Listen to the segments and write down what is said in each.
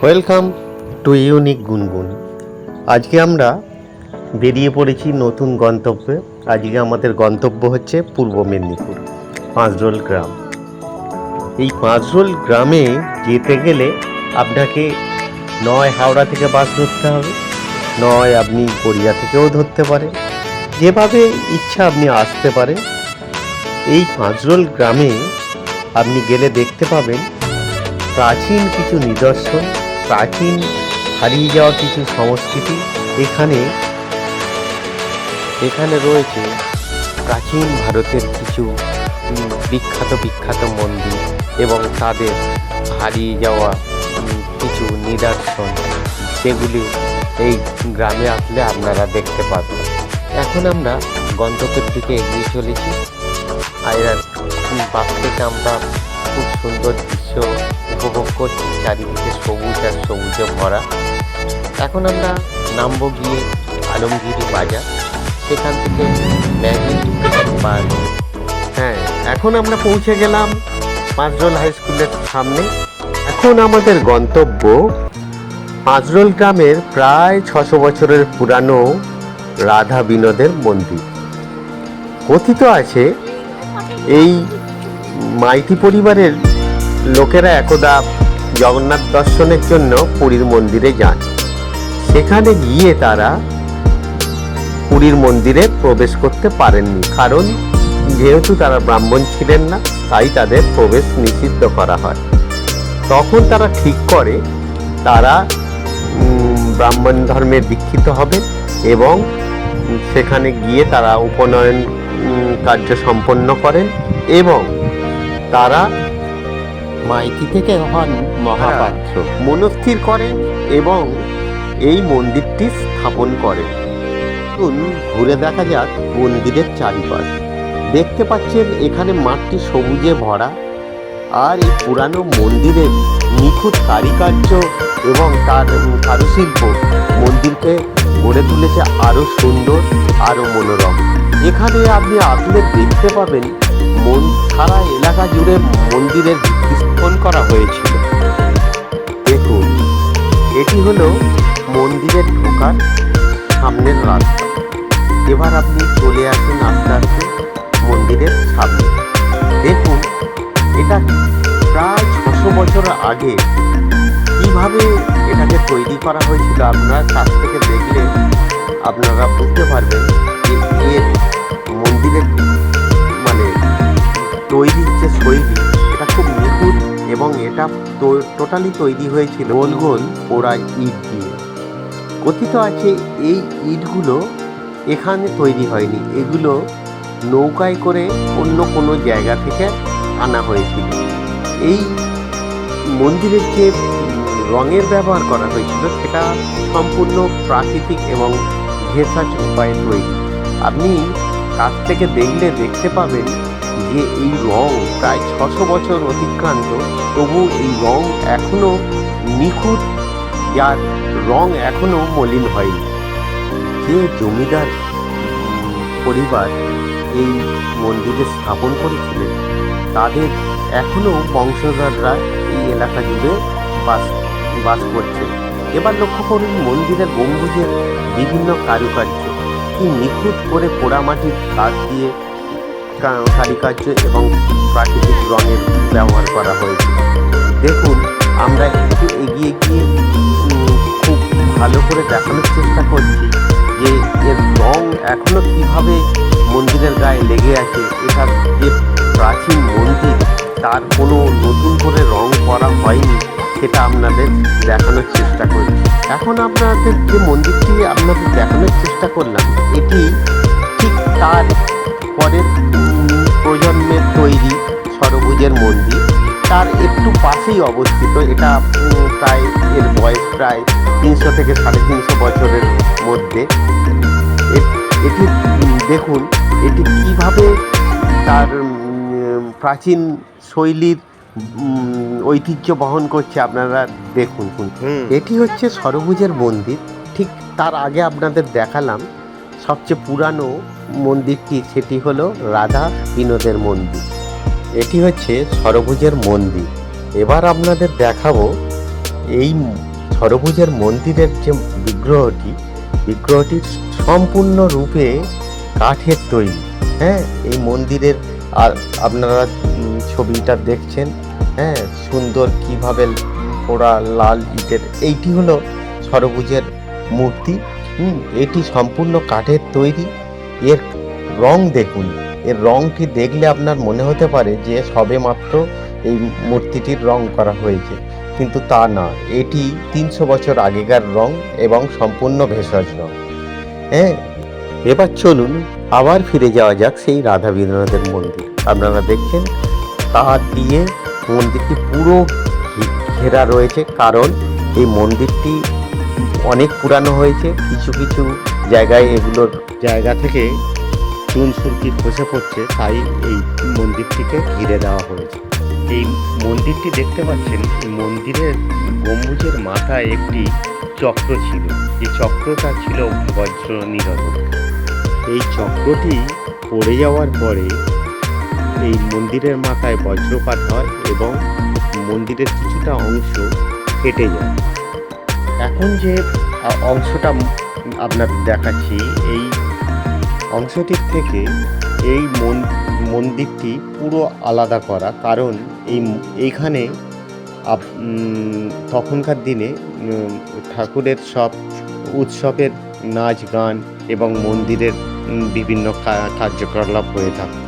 Welcome to unique গুনগুন। আজকে আমরা বেরিয়ে পড়েছি নতুন গন্তব্যে। আজকে আমাদের গন্তব্য হচ্ছে পূর্ব মেদিনীপুর পাঁচরোল গ্রাম। এই পাঁচরোল গ্রামে যেতে গেলে আপনাকে নয় হাওড়া থেকে বাস ধরতে হবে, নয় আপনি গড়িয়া থেকেও ধরতে পারেন, যেভাবে ইচ্ছা আপনি আসতে পারেন। এই পাঁচরোল গ্রামে আপনি গেলে দেখতে পাবেন প্রাচীন কিছু নিদর্শন, প্রাচীন হারিয়ে যাওয়া কিছু সংস্কৃতি। এখানে রয়েছে প্রাচীন ভারতের কিছু বিখ্যাত মন্দির এবং তাদের হারিয়ে যাওয়া কিছু নিদর্শন, যেগুলি এই গ্রামে আসলে আপনারা দেখতে পাবেন। এখন আমরা গন্তব্যের দিকে এগিয়ে চলেছি। আর বাস থেকে আমরা খুব সুন্দর দৃশ্য উপভোগ করছি, চারিদিকে সবুজ আর সবুজে ভরা। এখন আমরা নামবো গিয়ে আলমগিরি বাজার, সেখান থেকে ম্যাজিক পার্ক। এখন আমরা পৌঁছে গেলাম পাঁচরোল হাই স্কুলের সামনে। এখন আমাদের গন্তব্য পাঁচরোল গ্রামের প্রায় 600 বছরের পুরানো রাধা বিনোদের মন্দির। কথিত আছে এই মাইতি পরিবারের লোকেরা একদা জগন্নাথ দর্শনের জন্য পুরীর মন্দিরে যান। সেখানে গিয়ে তারা পুরীর মন্দিরে প্রবেশ করতে পারেননি, কারণ যেহেতু তারা ব্রাহ্মণ ছিলেন না, তাই তাদের প্রবেশ নিষিদ্ধ করা হয়। তখন তারা ঠিক করে তারা ব্রাহ্মণ ধর্মে দীক্ষিত হবে এবং সেখানে গিয়ে তারা উপনয়ন কার্য সম্পন্ন করেন এবং তারা মাইতি থেকে হন মহাপাত্র, মনস্থির করেন এবং এই মন্দিরটি স্থাপন করেন। ঘুরে দেখা যাক মন্দিরের চারিপাশ। দেখতে পাচ্ছেন এখানে মাঠটি সবুজে ভরা, আর এই পুরানো মন্দিরের নিখুঁত কারিকার্য এবং তার কারুশিল্প মন্দিরকে গড়ে তুলেছে আরও সুন্দর, আরও মনোরম। এখানে আপনি আসলে দেখতে পাবেন সারা এলাকা জুড়ে মন্দিরের ভিত্তি স্থাপন করা হয়েছিল। দেখুন, এটি হলো মন্দিরের ঢোকার সামনের রাস্তা। এবার আপনি চলে আসুন আস্তে আস্তে মন্দিরের সামনে। দেখুন, এটা প্রায় 600 বছর আগে কিভাবে এটাকে তৈরি করা হয়েছিল, আপনারা কাছ থেকে দেখলে আপনারা বুঝতে পারবেন যে এর মন্দিরের তৈরির যে শৈলী, এটা খুব নিখুঁত এবং এটা টোটালি তৈরি হয়েছিল গোল গোল পোড়া ইট দিয়ে। কথিত আছে এই ইটগুলো এখানে তৈরি হয়নি, এগুলো নৌকায় করে অন্য কোনো জায়গা থেকে আনা হয়েছিল। এই মন্দিরের যে রঙের ব্যবহার করা হয়েছিল সেটা সম্পূর্ণ প্রাকৃতিক এবং ভেষজ উপায়ে তৈরি। আপনি কাছ থেকে দেখলে দেখতে পাবেন যে এই রং প্রায় 600 বছর অতিক্রান্ত, তবু এই রং এখনো নিখুঁত, যার রং এখনো মলিন হয়নি। যে জমিদার পরিবার এই মন্দিরে স্থাপন করেছিলেন, তাদের এখনো বংশধররা এই এলাকা জুড়ে বাস করছে। এবার লক্ষ্য করুন মন্দিরের গম্বুজের বিভিন্ন কারুকার্য, কি নিখুঁত করে পোড়ামাটির কাজ দিয়ে কারুকার্য এবং প্রাকৃতিক রঙের ব্যবহার করা হয়েছে। দেখুন, আমরা একটু এগিয়ে গিয়ে খুব ভালো করে দেখানোর চেষ্টা করছি যে এর রং এখনো কিভাবে মন্দিরের গায়ে লেগে আছে। এটা যে প্রাচীন মন্দির, তার কোনো নতুন করে রং করা হয়নি, সেটা আপনাদের দেখানোর চেষ্টা করছি। এখন আপনাদের যে মন্দিরটি আপনাদের দেখানোর চেষ্টা করলাম, এটি ঠিক তার পরের প্রজন্মের তৈরি ষড়ভুজের মন্দির, তার একটু পাশেই অবস্থিত। এটা প্রায় এর বয়স প্রায় 300 থেকে 350 বছরের মধ্যে। এটি দেখুন, এটি কিভাবে তার প্রাচীন শৈলীর ঐতিহ্য বহন করছে, আপনারা দেখুন। এটি হচ্ছে ষড়ভুজের মন্দির। ঠিক তার আগে আপনাদের দেখালাম সবচেয়ে পুরানো মন্দিরটি, সেটি হলো রাধা বিনোদের মন্দির। এটি হচ্ছে ষড়ভুজের মন্দির। এবার আপনাদের দেখাবো এই ষড়ভুজের মন্দিরের যে বিগ্রহটি সম্পূর্ণরূপে কাঠের তৈরি। হ্যাঁ, এই মন্দিরের আপনারা ছবিটা দেখছেন, হ্যাঁ, সুন্দর কিভাবে পোড়া লাল ইটের। এইটি হলো ষড়ভুজের মূর্তি। এটি সম্পূর্ণ কাঠের তৈরি। এর রং দেখুন, এর রংটি দেখলে আপনার মনে হতে পারে যে সবে মাত্র এই মূর্তিটির রং করা হয়েছে, কিন্তু তা না, এটি 300 বছর আগেকার রং এবং সম্পূর্ণ ভেষজ রং। হ্যাঁ, এবার চলুন আবার ফিরে যাওয়া যাক সেই রাধা বিনোদের মন্দির। আপনারা দেখছেন তার দিয়ে মন্দিরটি পুরো ঘেরা রয়েছে, কারণ এই মন্দিরটি অনেক পুরানো হয়েছে। কিছু কিছু জায়গায় এগুলোর জায়গা থেকে চুন সুরকি খসে পড়ছে, তাই এই মন্দিরটিকে ঘিরে দেওয়া হয়েছে। এই মন্দিরটি দেখতে পাচ্ছেন, এই মন্দিরের গম্বুজের মাথায় একটি চক্র ছিল। এই চক্রটা ছিল বজ্র নিরোধক। এই চক্রটি পড়ে যাওয়ার পরে এই মন্দিরের মাথায় বজ্রপাত হয় এবং মন্দিরের কিছুটা অংশ কেটে যায়। এখন যে অংশটা আপনাদের দেখাচ্ছি, এই অংশটির থেকে এই মন্দিরটি পুরো আলাদা করা, কারণ এইখানে তখনকার দিনে ঠাকুরের সব উৎসবের নাচ গান এবং মন্দিরের বিভিন্ন কার্যকলাপ হয়ে থাকে।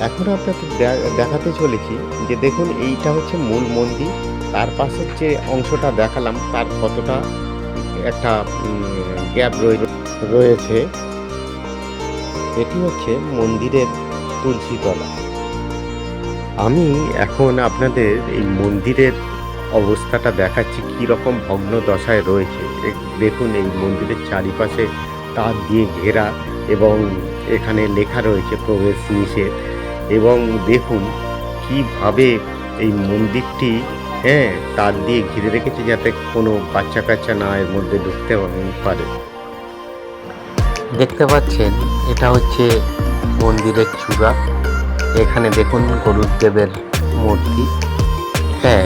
এখন আপনাকে দেখাতে চলেছি যে দেখুন, এইটা হচ্ছে মূল মন্দির। তার পাশের যে অংশটা দেখালাম তার কতটা একটা গ্যাপ রয়েছে। এটি হচ্ছে মন্দিরের তুলসীতলা। আমি এখন আপনাদের এই মন্দিরের অবস্থাটা দেখাচ্ছি, কীরকম ভগ্ন দশায় রয়েছে। দেখুন, এই মন্দিরের চারিপাশে তার দিয়ে ঘেরা এবং এখানে লেখা রয়েছে প্রবেশ নিষেধ। এবং দেখুন কিভাবে এই মন্দিরটি, হ্যাঁ, তার দিয়ে ঘিরে রেখেছে যাতে কোনো বাচ্চা কাচ্চা না এর মধ্যে ঢুকতে পারে। দেখতে পাচ্ছেন, এটা হচ্ছে মন্দিরের চূড়া। এখানে দেখুন গরুদেবের মূর্তি। হ্যাঁ,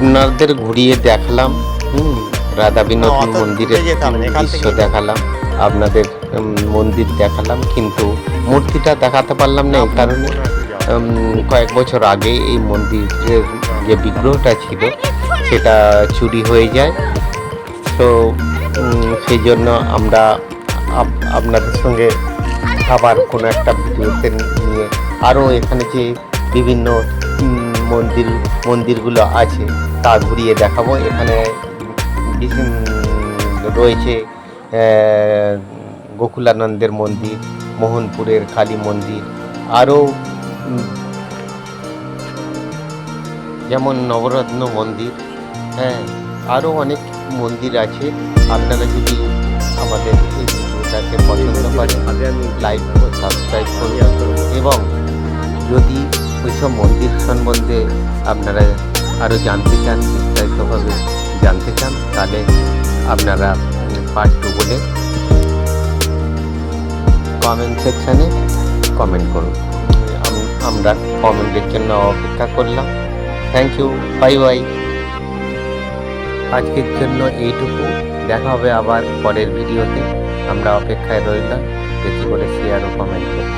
আপনাদের ঘুরিয়ে দেখালাম, রাধা বিনোদ মন্দিরের দৃশ্য দেখালাম, আপনাদের মন্দির দেখালাম, কিন্তু মূর্তিটা দেখাতে পারলাম না। এই কারণে কয়েক বছর আগে এই মন্দিরের যে বিগ্রহটা ছিল সেটা চুরি হয়ে যায়। তো সেই জন্য আমরা আপনাদের সঙ্গে আবার কোনো একটা ভিডিওতে নিয়ে আরও এখানে যে বিভিন্ন মন্দিরগুলো আছে তা ঘুরিয়ে দেখাবো। এখানে রয়েছে গোকুলানন্দের মন্দির, মোহনপুরের কালী মন্দির, আরও যেমন নবরত্ন মন্দির। হ্যাঁ, আরও অনেক মন্দির আছে। আপনারা যদি আমাদের এই ভিডিওটাকে পছন্দ করেন, লাইক ও সাবস্ক্রাইব করুন, এবং যদি ওইসব মন্দির সম্বন্ধে আপনারা আরও জানতে চান, বিস্তারিতভাবে জানতে চান, তাহলে আপনারা পার্ট 2 বলে কমেন্ট সেকশানে কমেন্ট করুন। আমরা কমেন্টের জন্য অপেক্ষা করলাম। Thank you, bye bye. আজকের জন্য এইটুকু, দেখা হবে আবার পরের ভিডিওতে। আমরা অপেক্ষায় রইলাম, বেশি করে শেয়ার ও কমেন্ট করুন।